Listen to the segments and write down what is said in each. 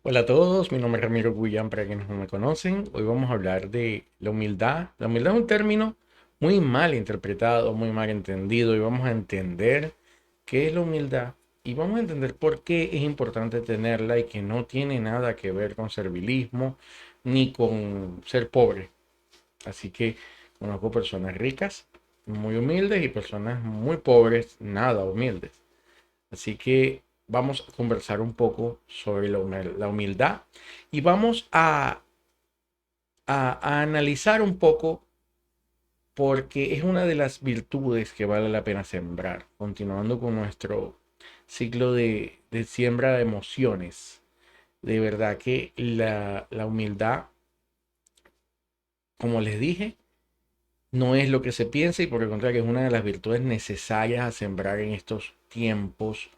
Hola a todos, mi nombre es Ramiro Guyán para quienes no me conocen. Hoy vamos a hablar de la humildad. La humildad es un término muy mal interpretado, muy mal entendido y vamos a entender qué es la humildad y vamos a entender por qué es importante tenerla y que no tiene nada que ver con servilismo ni con ser pobre. Así que conozco personas ricas, muy humildes y personas muy pobres, nada humildes. Así que vamos a conversar un poco sobre la humildad y vamos a analizar un poco porque es una de las virtudes que vale la pena sembrar. Continuando con nuestro ciclo de siembra de emociones. De verdad que la humildad, como les dije, no es lo que se piensa y por el contrario es una de las virtudes necesarias a sembrar en estos tiempos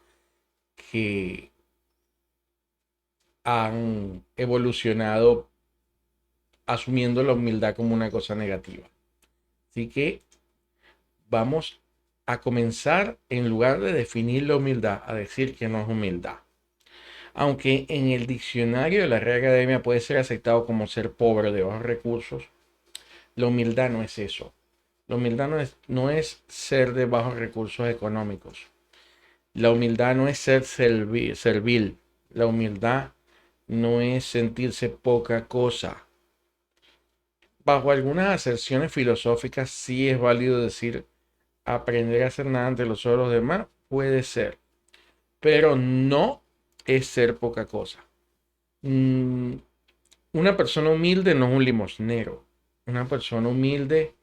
que han evolucionado asumiendo la humildad como una cosa negativa. Así que vamos a comenzar, en lugar de definir la humildad, a decir que no es humildad. Aunque en el diccionario de la Real Academia puede ser aceptado como ser pobre de bajos recursos, la humildad no es eso. La humildad no es ser de bajos recursos económicos. La humildad no es ser servil. La humildad no es sentirse poca cosa. Bajo algunas aserciones filosóficas sí es válido decir aprender a hacer nada ante los ojos de los demás, puede ser, pero no es ser poca cosa. Mm, una persona humilde no es un limosnero. Una persona humilde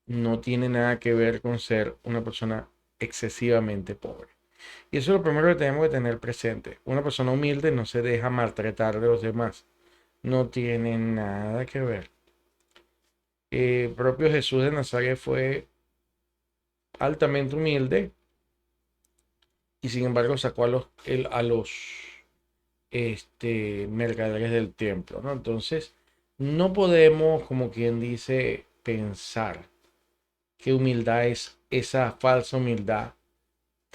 no tiene nada que ver con ser una persona excesivamente pobre. Y eso es lo primero que tenemos que tener presente. Una persona humilde no se deja maltratar de los demás. No tiene nada que ver. Propio Jesús de Nazaret fue altamente humilde y sin embargo sacó a los mercaderes del templo, ¿no? Entonces, no podemos, como quien dice, pensar que humildad es esa falsa humildad,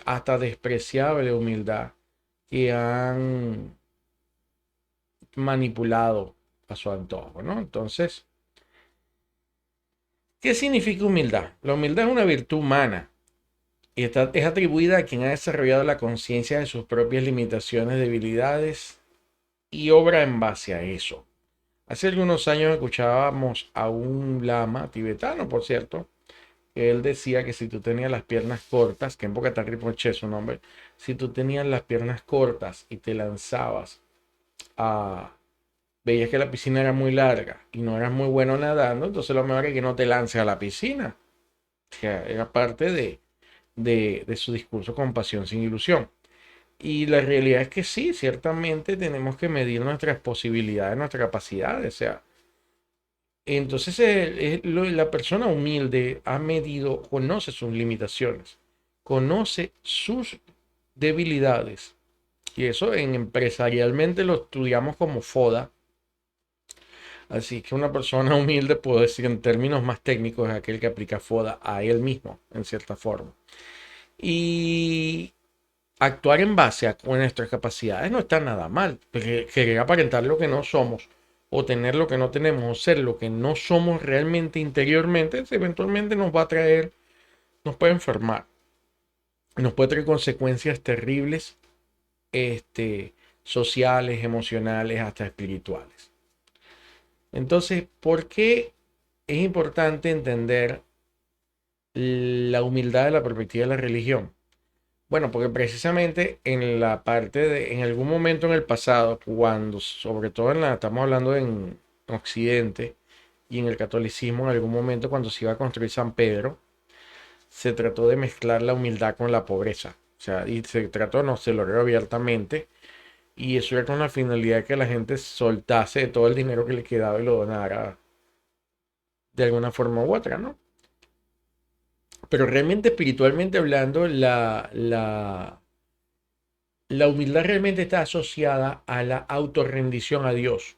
hasta despreciable humildad que han manipulado a su antojo, ¿no? Entonces, ¿qué significa humildad? La humildad es una virtud humana y es atribuida a quien ha desarrollado la conciencia de sus propias limitaciones, debilidades y obra en base a eso. Hace algunos años escuchábamos a un lama tibetano, por cierto, que él decía que si tú tenías las piernas cortas, que en Bogotá Rinpoche es su nombre, si tú tenías las piernas cortas y te lanzabas a... veías que la piscina era muy larga y no eras muy bueno nadando, entonces lo mejor es que no te lances a la piscina. O sea, era parte de su discurso con pasión sin ilusión. Y la realidad es que sí, ciertamente tenemos que medir nuestras posibilidades, nuestras capacidades. O sea, entonces la persona humilde ha medido, conoce sus limitaciones, conoce sus debilidades. Y eso empresarialmente lo estudiamos como FODA. Así que una persona humilde, puedo decir en términos más técnicos, es aquel que aplica FODA a él mismo, en cierta forma. Y actuar en base a nuestras capacidades no está nada mal. Porque querer aparentar lo que no somos, o tener lo que no tenemos, o ser lo que no somos realmente interiormente, eventualmente nos va a traer, nos puede enfermar, nos puede traer consecuencias terribles, sociales, emocionales, hasta espirituales. Entonces, ¿por qué es importante entender la humildad de la perspectiva de la religión? Bueno, porque precisamente en la parte en algún momento en el pasado, cuando, sobre todo estamos hablando en Occidente y en el catolicismo, en algún momento cuando se iba a construir San Pedro, se trató de mezclar la humildad con la pobreza. O sea, y se trató, no se logró abiertamente, y eso era con la finalidad de que la gente soltase todo el dinero que le quedaba y lo donara de alguna forma u otra, ¿no? Pero realmente espiritualmente hablando, la humildad realmente está asociada a la autorrendición a Dios,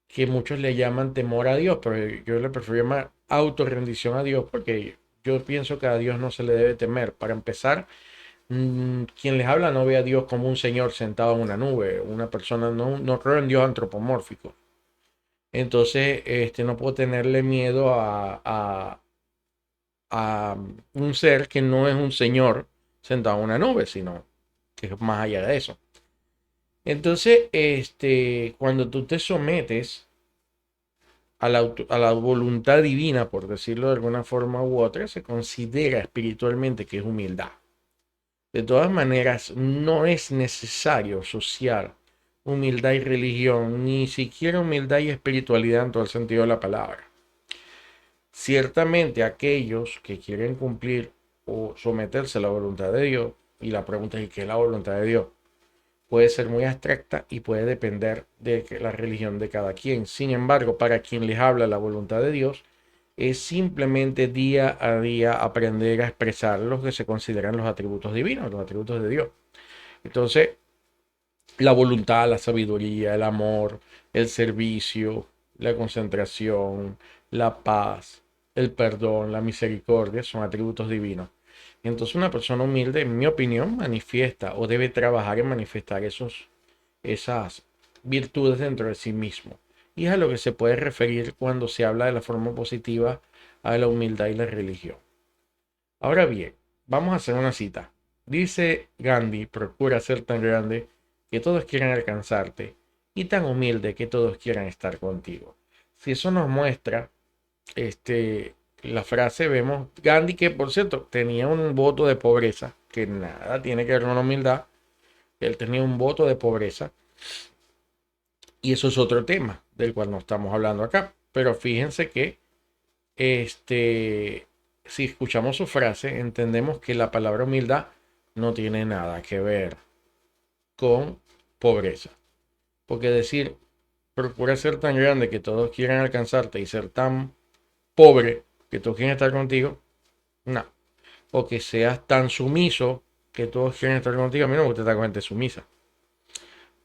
que muchos le llaman temor a Dios, pero yo le prefiero llamar autorrendición a Dios porque yo pienso que a Dios no se le debe temer. Para empezar, Quien les habla no ve a Dios como un señor sentado en una nube, una persona, no creo en Dios antropomórfico. Entonces, no puedo tenerle miedo a un ser que no es un señor sentado en una nube, sino que es más allá de eso. Entonces, cuando tú te sometes a la voluntad divina, por decirlo de alguna forma u otra, se considera espiritualmente que es humildad. De todas maneras, no es necesario asociar humildad y religión, ni siquiera humildad y espiritualidad en todo el sentido de la palabra. Ciertamente aquellos que quieren cumplir o someterse a la voluntad de Dios, y la pregunta es ¿qué es la voluntad de Dios? Puede ser muy abstracta y puede depender de la religión de cada quien. Sin embargo, para quien les habla la voluntad de Dios, es simplemente día a día aprender a expresar lo que se consideran los atributos divinos, los atributos de Dios. Entonces, la voluntad, la sabiduría, el amor, el servicio, la concentración, la paz, el perdón, la misericordia son atributos divinos. Entonces una persona humilde, en mi opinión, manifiesta o debe trabajar en manifestar esas virtudes dentro de sí mismo. Y es a lo que se puede referir cuando se habla de la forma positiva a la humildad y la religión. Ahora bien, vamos a hacer una cita. Dice Gandhi, procura ser tan grande que todos quieran alcanzarte y tan humilde que todos quieran estar contigo. Si eso nos muestra la frase, vemos Gandhi, que por cierto tenía un voto de pobreza, que nada tiene que ver con la humildad. Él tenía un voto de pobreza y eso es otro tema del cual no estamos hablando acá. Pero fíjense que si escuchamos su frase, entendemos que la palabra humildad no tiene nada que ver con pobreza. Porque decir, procura ser tan grande que todos quieran alcanzarte y ser tan pobre que todos quieren estar contigo, no. O que seas tan sumiso que todos quieren estar contigo, a mí no me gusta estar con gente sumisa.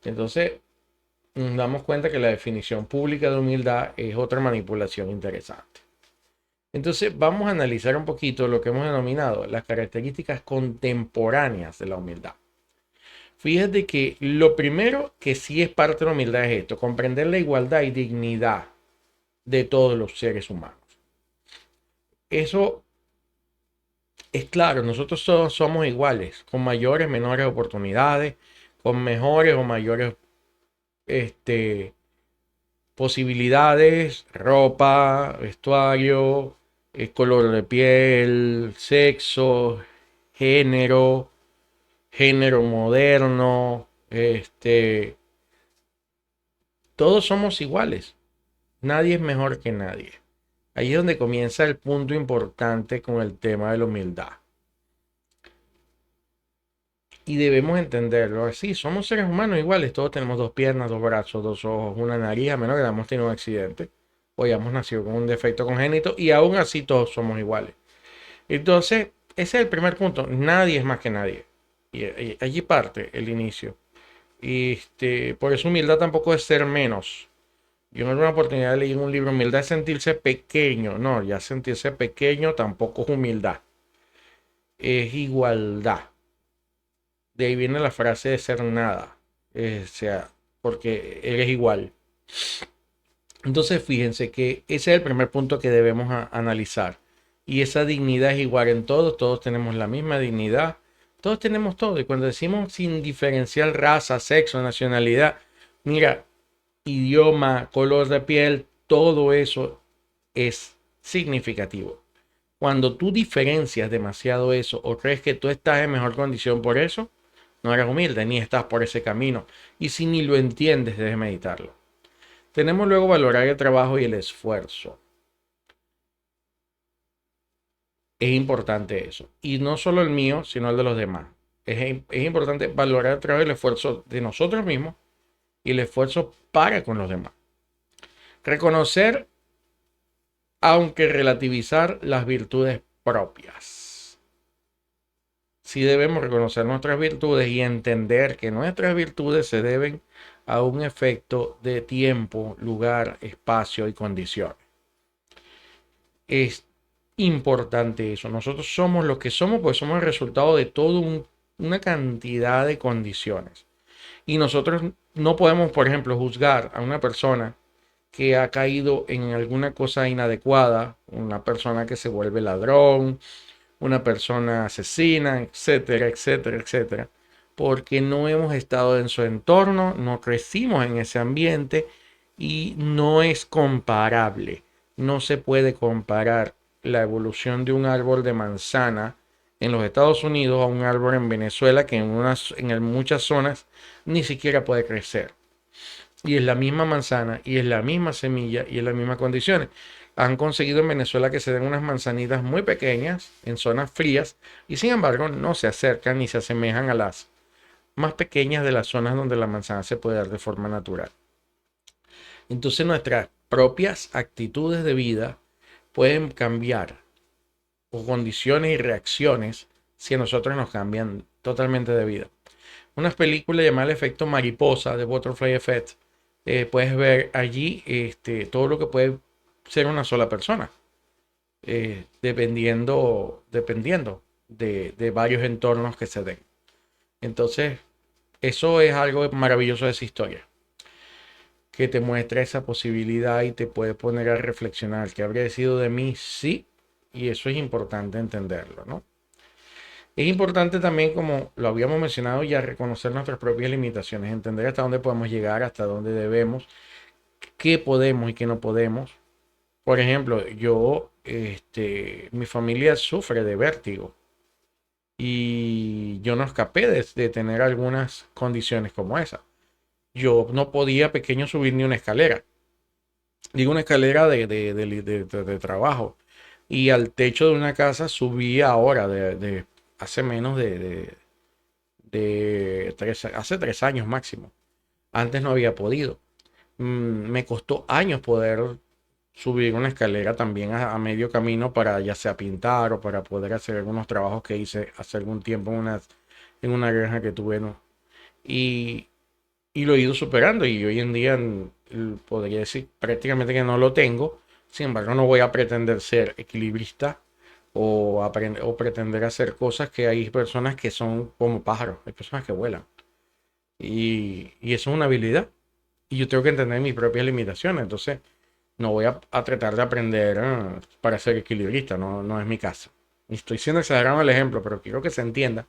Entonces, nos damos cuenta que la definición pública de humildad es otra manipulación interesante. Entonces vamos a analizar un poquito lo que hemos denominado las características contemporáneas de la humildad. Fíjate que lo primero que sí es parte de la humildad es esto, comprender la igualdad y dignidad de todos los seres humanos. Eso es claro, nosotros todos somos iguales, con mayores, menores oportunidades, con mejores o mayores posibilidades, ropa, vestuario, color de piel, sexo, género, género moderno, todos somos iguales. Nadie es mejor que nadie. Ahí es donde comienza el punto importante con el tema de la humildad. Y debemos entenderlo así. Somos seres humanos iguales. Todos tenemos dos piernas, dos brazos, dos ojos, una nariz, a menos que hayamos tenido un accidente o hayamos nacido con un defecto congénito y aún así todos somos iguales. Entonces, ese es el primer punto. Nadie es más que nadie. Y allí parte el inicio. Por eso humildad tampoco es ser menos. Yo en alguna oportunidad leí un libro, humildad es sentirse pequeño. No, ya sentirse pequeño tampoco es humildad. Es igualdad. De ahí viene la frase de ser nada. O sea, porque eres igual. Entonces, fíjense que ese es el primer punto que debemos analizar. Y esa dignidad es igual en todos. Todos tenemos la misma dignidad. Todos tenemos todo. Y cuando decimos sin diferenciar raza, sexo, nacionalidad, mira, idioma, color de piel, todo eso es significativo. Cuando tú diferencias demasiado eso o crees que tú estás en mejor condición por eso, no eres humilde ni estás por ese camino. Y si ni lo entiendes, debes meditarlo. Tenemos luego valorar el trabajo y el esfuerzo. Es importante eso. Y no solo el mío, sino el de los demás. Es importante valorar el trabajo y el esfuerzo de nosotros mismos y el esfuerzo para con los demás. Reconocer, aunque relativizar las virtudes propias. Sí debemos reconocer nuestras virtudes y entender que nuestras virtudes se deben a un efecto de tiempo, lugar, espacio y condiciones. Es importante eso. Nosotros somos lo que somos, pues somos el resultado de todo un una cantidad de condiciones. Y nosotros no podemos, por ejemplo, juzgar a una persona que ha caído en alguna cosa inadecuada, una persona que se vuelve ladrón, una persona asesina, etcétera, etcétera, etcétera, porque no hemos estado en su entorno, no crecimos en ese ambiente y no es comparable. No se puede comparar la evolución de un árbol de manzana en los Estados Unidos a un árbol en Venezuela que en muchas zonas ni siquiera puede crecer. Y es la misma manzana, y es la misma semilla, y es las mismas condiciones. Han conseguido en Venezuela que se den unas manzanitas muy pequeñas en zonas frías, y sin embargo no se acercan ni se asemejan a las más pequeñas de las zonas donde la manzana se puede dar de forma natural. Entonces nuestras propias actitudes de vida pueden cambiar, o condiciones y reacciones, si a nosotros nos cambian totalmente de vida. Unas películas llamadas El efecto mariposa, de Butterfly Effect, puedes ver allí todo lo que puede ser una sola persona, dependiendo de varios entornos que se den. Entonces, eso es algo maravilloso de esa historia, que te muestra esa posibilidad y te puede poner a reflexionar qué habría sido de mí, sí, y eso es importante entenderlo, ¿no? Es importante también, como lo habíamos mencionado ya, reconocer nuestras propias limitaciones, entender hasta dónde podemos llegar, hasta dónde debemos, qué podemos y qué no podemos. Por ejemplo, mi familia sufre de vértigo y yo no escapé de tener algunas condiciones como esa. Yo no podía pequeño subir ni una escalera. Digo una escalera de trabajo. Y al techo de una casa subí ahora, hace menos hace 3 años máximo. Antes no había podido. Me costó años poder subir una escalera también a medio camino para ya sea pintar o para poder hacer algunos trabajos que hice hace algún tiempo en una granja que tuve, ¿no? Y, y lo he ido superando y hoy en día podría decir prácticamente que no lo tengo. Sin embargo, no voy a pretender ser equilibrista o pretender hacer cosas que hay personas que son como pájaros, hay personas que vuelan. Y eso es una habilidad. Y yo tengo que entender mis propias limitaciones. Entonces, no voy a tratar de aprender para ser equilibrista, no, no es mi caso. Y estoy siendo exagerado en el ejemplo, pero quiero que se entienda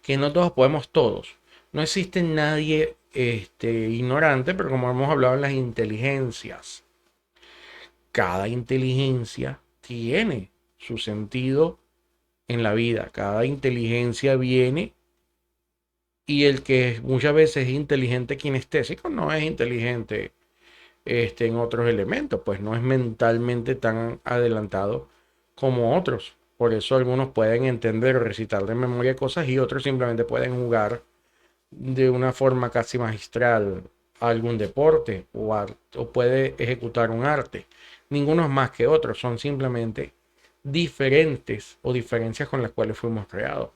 que no todos podemos todos. No existe nadie ignorante, pero como hemos hablado en las inteligencias, cada inteligencia tiene su sentido en la vida. Cada inteligencia viene y el que muchas veces es inteligente kinestésico no es inteligente en otros elementos, pues no es mentalmente tan adelantado como otros. Por eso algunos pueden entender o recitar de memoria cosas y otros simplemente pueden jugar de una forma casi magistral a algún deporte o puede ejecutar un arte. Ninguno es más que otro, son simplemente diferentes o diferencias con las cuales fuimos creados.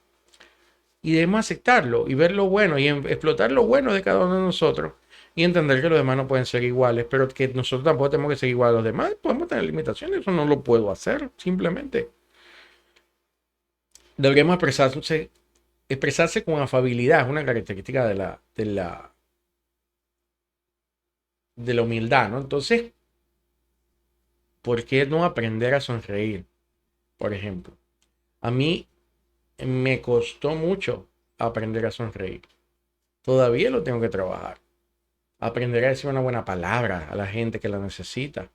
Y debemos aceptarlo y ver lo bueno y explotar lo bueno de cada uno de nosotros y entender que los demás no pueden ser iguales, pero que nosotros tampoco tenemos que ser iguales a los demás. Podemos tener limitaciones, eso no lo puedo hacer, simplemente. Deberíamos expresarse con afabilidad, es una característica de la humildad, ¿no? Entonces, ¿por qué no aprender a sonreír? Por ejemplo, a mí me costó mucho aprender a sonreír. Todavía lo tengo que trabajar. Aprender a decir una buena palabra a la gente que la necesita.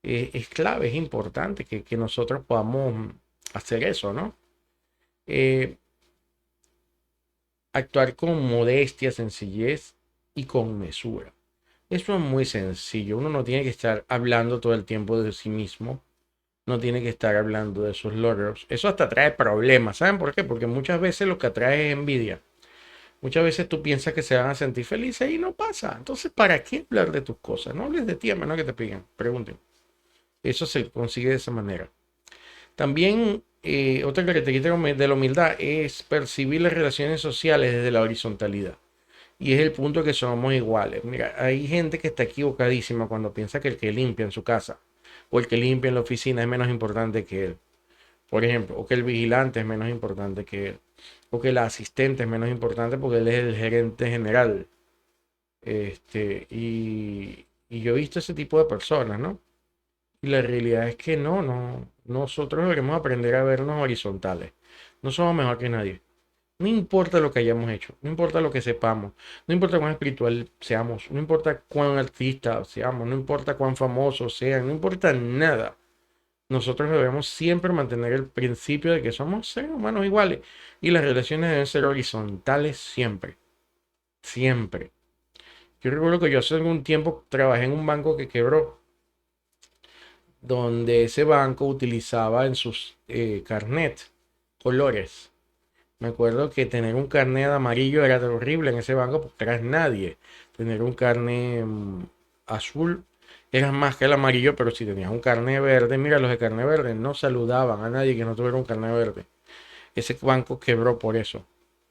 Es clave, es importante que nosotros podamos hacer eso, ¿no? Eh, Actuar con modestia, sencillez y con mesura. Eso es muy sencillo. Uno no tiene que estar hablando todo el tiempo de sí mismo. No tiene que estar hablando de sus logros. Eso hasta trae problemas. ¿Saben por qué? Porque muchas veces lo que atrae es envidia. Muchas veces tú piensas que se van a sentir felices y no pasa. Entonces, ¿para qué hablar de tus cosas? No hables de ti a menos que te piden, pregunten. Eso se consigue de esa manera. También otra característica de la humildad es percibir las relaciones sociales desde la horizontalidad. Y es el punto que somos iguales. Mira, hay gente que está equivocadísima cuando piensa que el que limpia en su casa o el que limpia en la oficina es menos importante que él. Por ejemplo, o que el vigilante es menos importante que él. o que la asistente es menos importante porque él es el gerente general. Y yo he visto ese tipo de personas, ¿no? Y la realidad es que no, nosotros debemos aprender a vernos horizontales. No somos mejor que nadie. No importa lo que hayamos hecho, no importa lo que sepamos, no importa cuán espiritual seamos, no importa cuán artista seamos, no importa cuán famosos sean, no importa nada. Nosotros debemos siempre mantener el principio de que somos seres humanos iguales y las relaciones deben ser horizontales siempre, siempre. Yo recuerdo que yo hace algún tiempo trabajé en un banco que quebró, donde ese banco utilizaba en sus carnet colores. Me acuerdo que tener un carnet amarillo era horrible en ese banco porque eras nadie. Tener un carnet azul era más que el amarillo, pero si tenías un carnet verde, mira, los de carnet verde no saludaban a nadie que no tuviera un carnet verde. Ese banco quebró por eso,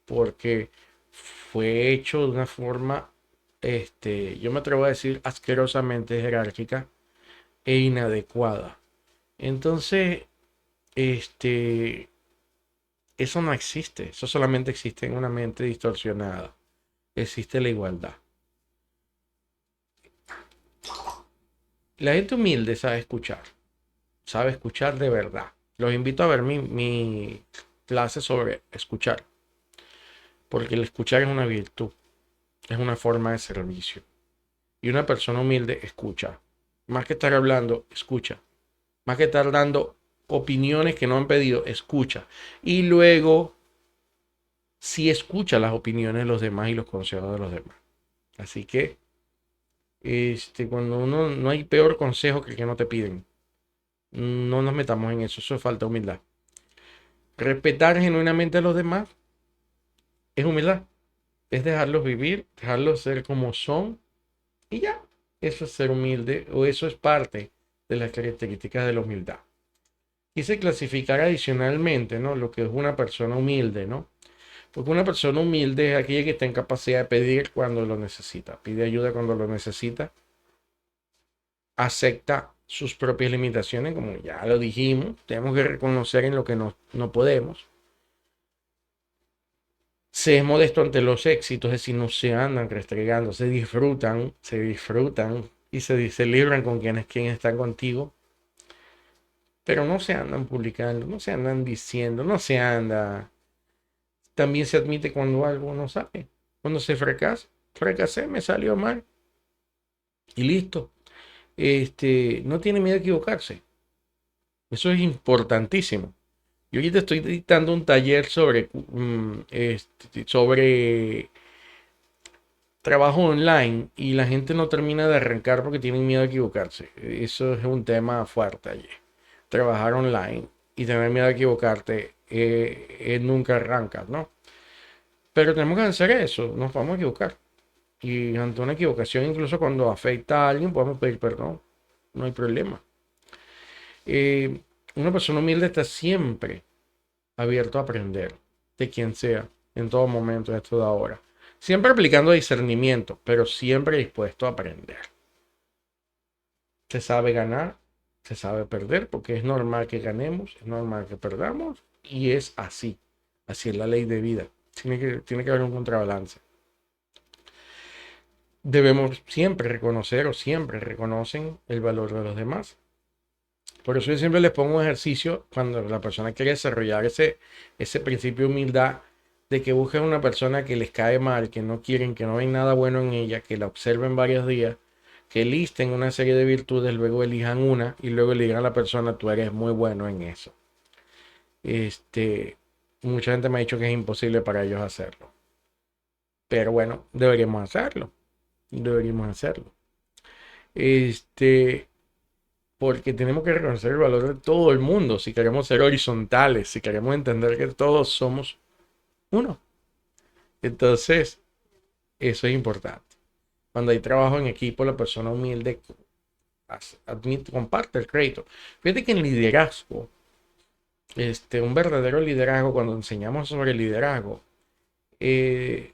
porque fue hecho de una forma, yo me atrevo a decir, asquerosamente jerárquica e inadecuada. Entonces, este, eso no existe, eso solamente existe en una mente distorsionada. Existe la igualdad. La gente humilde sabe escuchar de verdad. Los invito a ver mi clase sobre escuchar, porque el escuchar es una virtud, es una forma de servicio. Y una persona humilde escucha. Más que estar hablando, escucha. Más que estar dando opiniones que no han pedido, escucha. Y luego, sí escucha las opiniones de los demás y los consejos de los demás. Así que, cuando uno no hay peor consejo que el que no te piden. No nos metamos en eso, eso es falta de humildad. Respetar genuinamente a los demás es humildad. Es dejarlos vivir, dejarlos ser como son y ya. Eso es ser humilde o eso es parte de las características de la humildad. Quise clasificar adicionalmente, ¿no? Lo que es una persona humilde, ¿no? Porque una persona humilde es aquella que está en capacidad de pedir cuando lo necesita, pide ayuda cuando lo necesita, acepta sus propias limitaciones, como ya lo dijimos, tenemos que reconocer en lo que no podemos. Se es modesto ante los éxitos, es decir, no se andan restregando, se disfrutan y se libran con quienes están contigo, pero no se andan publicando, no se andan diciendo, no se anda. También se admite cuando algo no sale, cuando se fracasa, fracasé, me salió mal y listo. No tiene miedo a equivocarse, eso es importantísimo. Yo ahorita estoy dictando un taller sobre trabajo online y la gente no termina de arrancar porque tienen miedo a equivocarse. Eso es un tema fuerte allí. Trabajar online y tener miedo a equivocarte nunca arrancas, ¿no? Pero tenemos que hacer eso, nos vamos a equivocar. Y ante una equivocación, incluso cuando afecta a alguien, podemos pedir perdón. No hay problema. Eh, una persona humilde está siempre abierto a aprender de quien sea, en todo momento, de toda hora. Siempre aplicando discernimiento, pero siempre dispuesto a aprender. Se sabe ganar, se sabe perder, porque es normal que ganemos, es normal que perdamos, y es así. Así es la ley de vida. Tiene que haber un contrabalance. Debemos siempre reconocer o siempre reconocen el valor de los demás. Por eso yo siempre les pongo un ejercicio cuando la persona quiere desarrollar ese principio de humildad, de que busquen una persona que les cae mal, que no quieren, que no ven nada bueno en ella, que la observen varios días, que listen una serie de virtudes, luego elijan una y luego le digan a la persona, tú eres muy bueno en eso. Este, mucha gente me ha dicho que es imposible para ellos hacerlo. Pero bueno, deberíamos hacerlo. Deberíamos hacerlo. Este, porque tenemos que reconocer el valor de todo el mundo si queremos ser horizontales, si queremos entender que todos somos uno. Entonces, eso es importante. Cuando hay trabajo en equipo, la persona humilde comparte el crédito. Fíjate que en liderazgo, un verdadero liderazgo, cuando enseñamos sobre liderazgo, eh,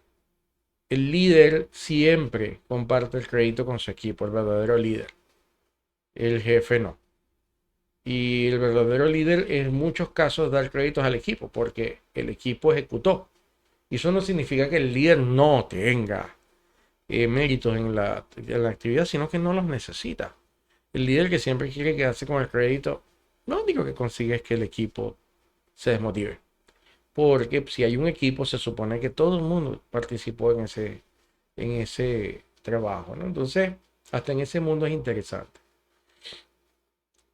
el líder siempre comparte el crédito con su equipo, el verdadero líder. El jefe no. Y el verdadero líder en muchos casos dar créditos al equipo, porque el equipo ejecutó. Y eso no significa que el líder no tenga méritos en la actividad, sino que no los necesita. El líder que siempre quiere quedarse con el crédito, lo único que consigue es que el equipo se desmotive. Porque si hay un equipo, se supone que todo el mundo participó en ese trabajo, ¿no? Entonces, hasta en ese mundo es interesante.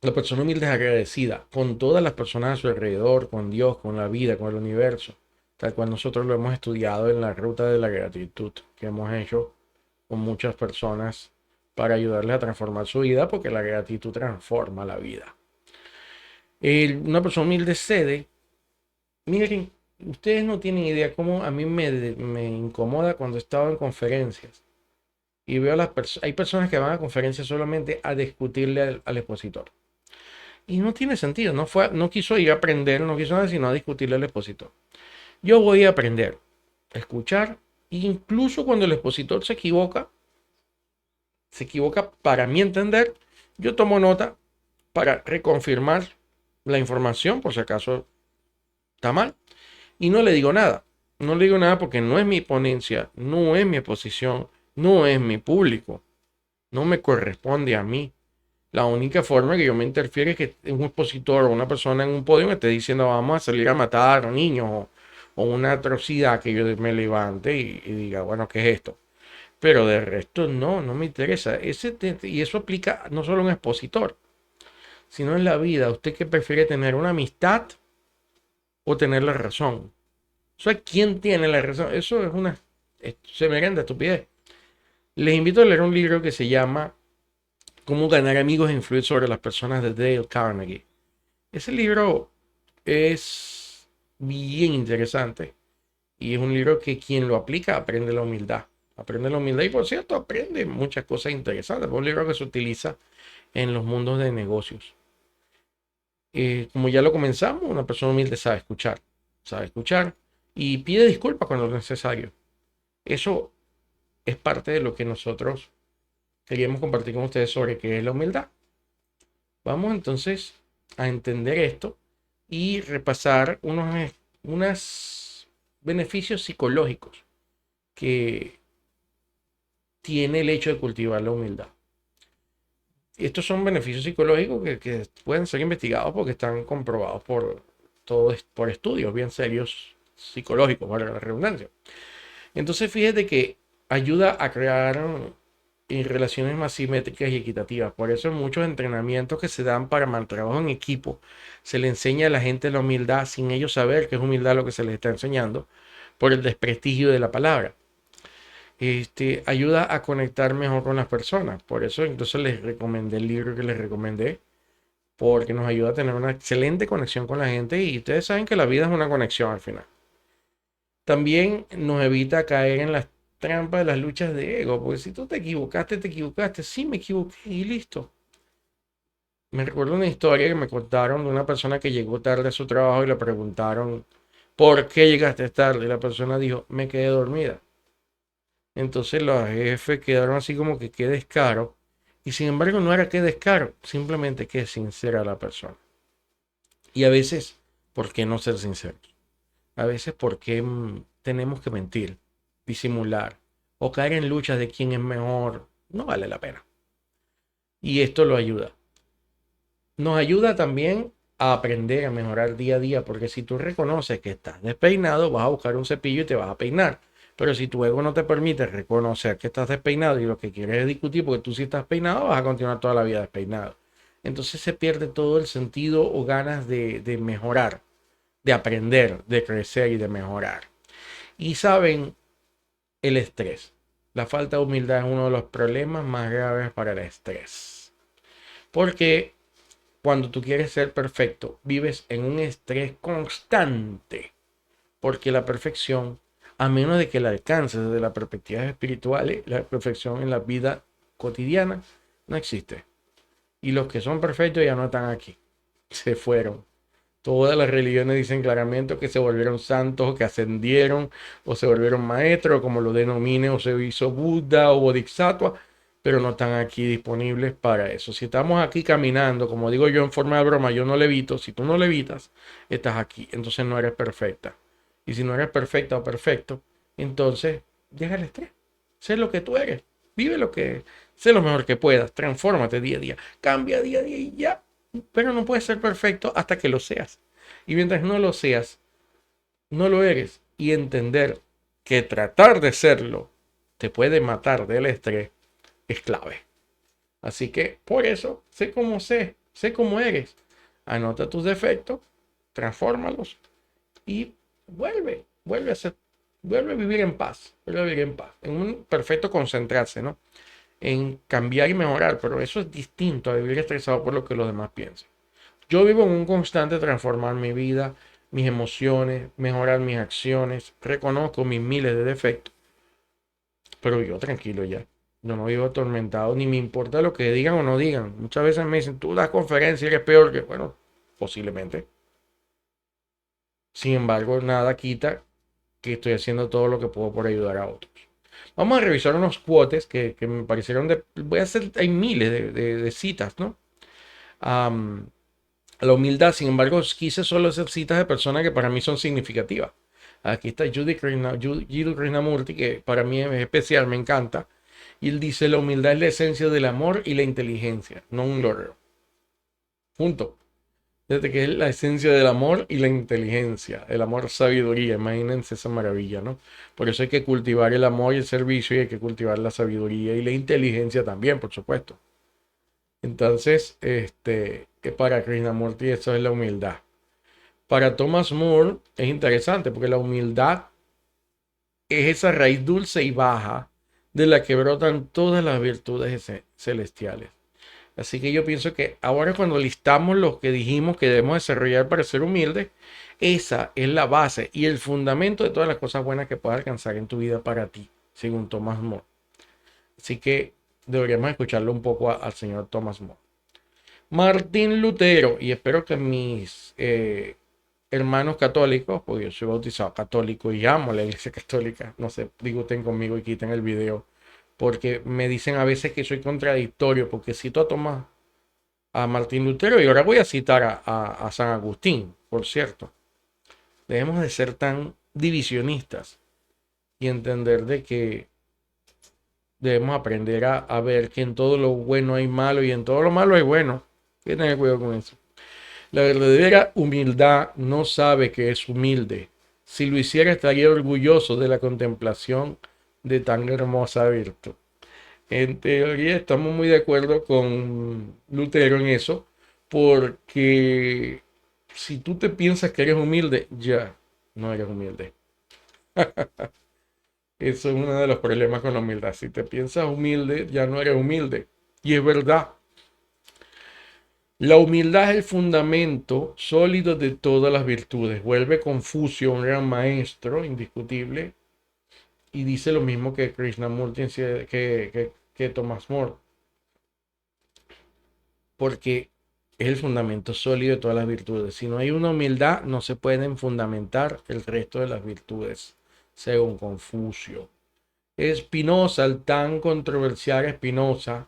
La persona humilde es agradecida con todas las personas a su alrededor, con Dios, con la vida, con el universo, tal cual nosotros lo hemos estudiado en la ruta de la gratitud que hemos hecho con muchas personas para ayudarles a transformar su vida, porque la gratitud transforma la vida. Una persona humilde cede. Miren, ustedes no tienen idea cómo a mí me incomoda cuando estaba en conferencias y veo a las personas, hay personas que van a conferencias solamente a discutirle al expositor. Y no tiene sentido, no quiso ir a aprender, no quiso nada, sino a discutirle al expositor. Yo voy a aprender, a escuchar, e incluso cuando el expositor se equivoca para mi entender, yo tomo nota para reconfirmar la información, por si acaso está mal, y no le digo nada. No le digo nada porque no es mi ponencia, no es mi exposición, no es mi público, no me corresponde a mí. La única forma que yo me interfiere es que un expositor o una persona en un podio me esté diciendo vamos a salir a matar a niños o una atrocidad que yo me levante y diga, bueno, ¿qué es esto? Pero de resto no me interesa. Y eso aplica no solo a un expositor, sino en la vida. ¿Usted qué prefiere tener, una amistad o tener la razón? O sea, ¿quién tiene la razón? Eso es una semerenda estupidez. Les invito a leer un libro que se llama Cómo ganar amigos e influir sobre las personas de Dale Carnegie. Ese libro es bien interesante y es un libro que quien lo aplica aprende la humildad. Aprende la humildad y por cierto aprende muchas cosas interesantes. Es un libro que se utiliza en los mundos de negocios. Como ya lo comenzamos, una persona humilde sabe escuchar y pide disculpas cuando es necesario. Eso es parte de lo que nosotros queríamos compartir con ustedes sobre qué es la humildad. Vamos entonces a entender esto y repasar unos beneficios psicológicos que tiene el hecho de cultivar la humildad. Estos son beneficios psicológicos que pueden ser investigados porque están comprobados por estudios bien serios psicológicos, para la redundancia. Entonces fíjate que ayuda a crear relaciones más simétricas y equitativas. Por eso en muchos entrenamientos que se dan para mal trabajo en equipo, se le enseña a la gente la humildad sin ellos saber que es humildad lo que se les está enseñando por el desprestigio de la palabra. Ayuda a conectar mejor con las personas. Por eso entonces les recomendé el libro que les recomendé, porque nos ayuda a tener una excelente conexión con la gente y ustedes saben que la vida es una conexión al final. También nos evita caer en las trampas de las luchas de ego, porque si tú te equivocaste, sí me equivoqué y listo. Me recuerdo una historia que me contaron de una persona que llegó tarde a su trabajo y le preguntaron, ¿por qué llegaste tarde? Y la persona dijo, me quedé dormida. Entonces los jefes quedaron así como que qué descaro. Y sin embargo no era que descaro, simplemente que sincera la persona. Y a veces, ¿por qué no ser sinceros? A veces, ¿por qué tenemos que mentir, disimular o caer en luchas de quién es mejor? No vale la pena. Y esto lo ayuda. Nos ayuda también a aprender a mejorar día a día, porque si tú reconoces que estás despeinado, vas a buscar un cepillo y te vas a peinar. Pero si tu ego no te permite reconocer que estás despeinado y lo que quieres es discutir porque tú sí estás peinado, vas a continuar toda la vida despeinado. Entonces se pierde todo el sentido o ganas de mejorar, de aprender, de crecer y de mejorar. Y saben, el estrés. La falta de humildad es uno de los problemas más graves para el estrés. Porque cuando tú quieres ser perfecto, vives en un estrés constante. Porque la perfección, a menos de que la alcances desde la perspectiva espiritual, la perfección en la vida cotidiana no existe. Y los que son perfectos ya no están aquí. Se fueron. Todas las religiones dicen claramente que se volvieron santos, o que ascendieron, o se volvieron maestros, como lo denomine, o se hizo Buda o Bodhisattva. pero no están aquí disponibles para eso. Si estamos aquí caminando, como digo yo en forma de broma, yo no levito. Si tú no levitas, estás aquí. Entonces no eres perfecta. Y si no eres perfecta o perfecto, entonces deja el estrés. Sé lo que tú eres. Vive lo que, sé lo mejor que puedas. Transfórmate día a día. Cambia día a día y ya. Pero no puedes ser perfecto hasta que lo seas. Y mientras no lo seas, no lo eres. Y entender que tratar de serlo te puede matar del estrés es clave. Así que por eso sé cómo eres. Anota tus defectos, transfórmalos y vuelve a ser, vuelve a vivir en paz, vuelve a vivir en paz. En un perfecto concentrarse, ¿no? En cambiar y mejorar, pero eso es distinto a vivir estresado por lo que los demás piensan. Yo vivo en un constante transformar mi vida, mis emociones, mejorar mis acciones, reconozco mis miles de defectos, pero yo tranquilo ya. Yo no vivo atormentado, ni me importa lo que digan o no digan. Muchas veces me dicen, tú das conferencia y eres peor que, bueno, posiblemente. Sin embargo, nada quita que estoy haciendo todo lo que puedo por ayudar a otros. Vamos a revisar unos quotes que me parecieron de... Voy a hacer, hay miles de citas, ¿no? Am, la humildad, sin embargo, quise solo hacer citas de personas que para mí son significativas. Aquí está Jiddu Krishnamurti, que para mí es especial, me encanta. Y él dice, la humildad es la esencia del amor y la inteligencia, no un logro. Punto. Desde que es la esencia del amor y la inteligencia. El amor sabiduría, imagínense esa maravilla, ¿no? Por eso hay que cultivar el amor y el servicio y hay que cultivar la sabiduría y la inteligencia también, por supuesto. Entonces, que para Krishnamurti eso es la humildad. Para Thomas More es interesante porque la humildad es esa raíz dulce y baja de la que brotan todas las virtudes celestiales. Así que yo pienso que ahora cuando listamos lo que dijimos que debemos desarrollar para ser humildes, esa es la base y el fundamento de todas las cosas buenas que puedas alcanzar en tu vida para ti, según Thomas More. Así que deberíamos escucharlo un poco al señor Thomas More. Martín Lutero, y espero que mis hermanos católicos, porque yo soy bautizado católico y amo la iglesia católica, no sé, discuten conmigo y quiten el video, porque me dicen a veces que soy contradictorio, porque cito a Martín Lutero y ahora voy a citar a San Agustín, por cierto. Debemos de ser tan divisionistas y entender de que debemos aprender a ver que en todo lo bueno hay malo y en todo lo malo hay bueno. Hay que tener cuidado con eso. La verdadera humildad no sabe que es humilde. Si lo hiciera estaría orgulloso de la contemplación de tan hermosa virtud. En teoría estamos muy de acuerdo con Lutero en eso, porque si tú te piensas que eres humilde, ya no eres humilde. Eso es uno de los problemas con la humildad. Si te piensas humilde, ya no eres humilde. Y es verdad. La humildad es el fundamento sólido de todas las virtudes. Vuelve Confucio, un gran maestro indiscutible, y dice lo mismo que Krishnamurti, que Thomas More, porque es el fundamento sólido de todas las virtudes. Si no hay una humildad, no se pueden fundamentar el resto de las virtudes, según Confucio. Spinoza, el tan controversial Spinoza,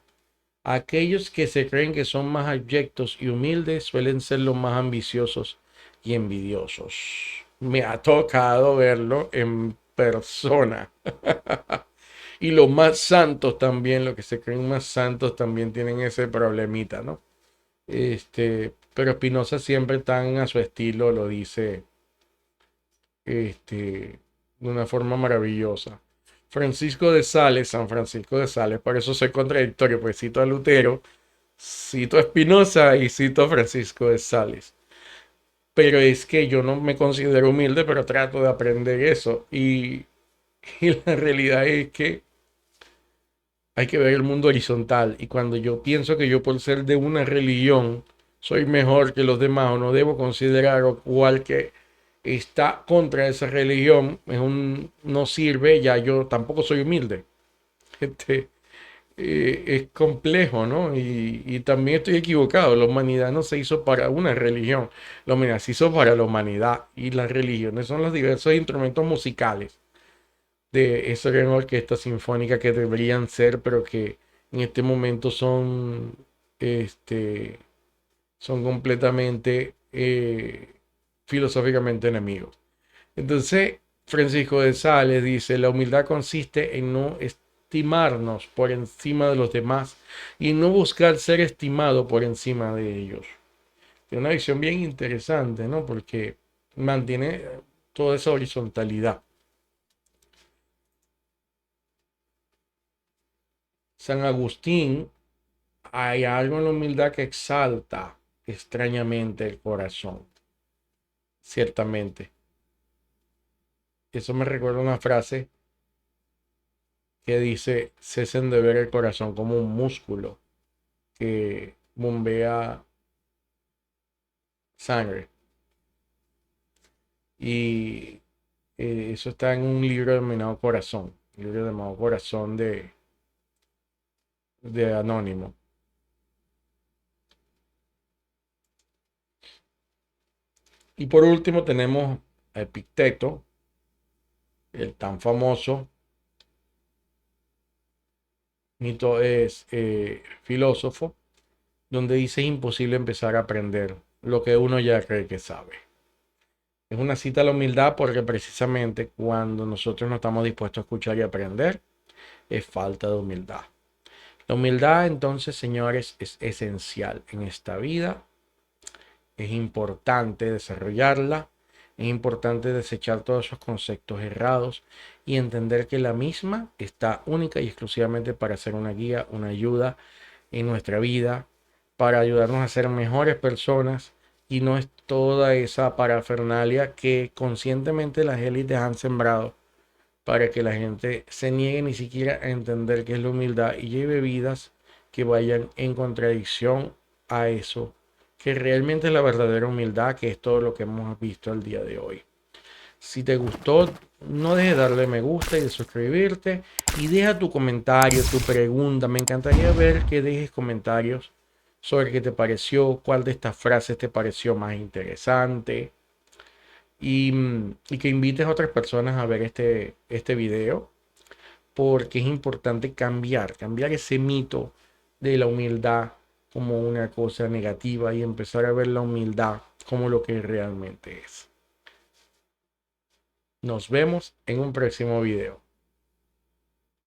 aquellos que se creen que son más abyectos y humildes suelen ser los más ambiciosos y envidiosos. Me ha tocado verlo en persona. Y los más santos también, los que se creen más santos también tienen ese problemita, ¿no? Pero Spinoza siempre tan a su estilo lo dice, de una forma maravillosa. Francisco de Sales, San Francisco de Sales, por eso soy contradictorio, pues cito a Lutero, cito a Spinoza y cito a Francisco de Sales. Pero es que yo no me considero humilde, pero trato de aprender eso. Y la realidad es que hay que ver el mundo horizontal. Y cuando yo pienso que yo por ser de una religión soy mejor que los demás o no debo considerar o cual que está contra esa religión no sirve, ya yo tampoco soy humilde. Este, es complejo, ¿no? Y también estoy equivocado. La humanidad no se hizo para una religión. La humanidad se hizo para la humanidad. Y las religiones son los diversos instrumentos musicales de esa gran orquesta sinfónica que deberían ser, pero que en este momento este, son completamente filosóficamente enemigos. Entonces, Francisco de Sales dice, la humildad consiste en no estimarnos por encima de los demás y no buscar ser estimado por encima de ellos. Es una visión bien interesante, ¿no? Porque mantiene toda esa horizontalidad. San Agustín, hay algo en la humildad que exalta extrañamente el corazón, ciertamente. Eso me recuerda una frase que dice, cesen de ver el corazón como un músculo que bombea sangre. Y eso está en un libro denominado Corazón, libro llamado Corazón de Anónimo. Y por último tenemos a Epicteto, el tan famoso mito es filósofo, donde dice es imposible empezar a aprender lo que uno ya cree que sabe. Es una cita a la humildad porque precisamente cuando nosotros no estamos dispuestos a escuchar y aprender, es falta de humildad. La humildad entonces, señores, es esencial en esta vida. Es importante desarrollarla. Es importante desechar todos esos conceptos errados y entender que la misma está única y exclusivamente para ser una guía, una ayuda en nuestra vida, para ayudarnos a ser mejores personas y no es toda esa parafernalia que conscientemente las élites han sembrado para que la gente se niegue ni siquiera a entender qué es la humildad y lleve vidas que vayan en contradicción a eso, que realmente es la verdadera humildad, que es todo lo que hemos visto el día de hoy. Si te gustó, no dejes de darle me gusta y de suscribirte y deja tu comentario, tu pregunta. Me encantaría ver que dejes comentarios sobre qué te pareció, cuál de estas frases te pareció más interesante y que invites a otras personas a ver este video porque es importante cambiar ese mito de la humildad como una cosa negativa y empezar a ver la humildad como lo que realmente es. Nos vemos en un próximo video.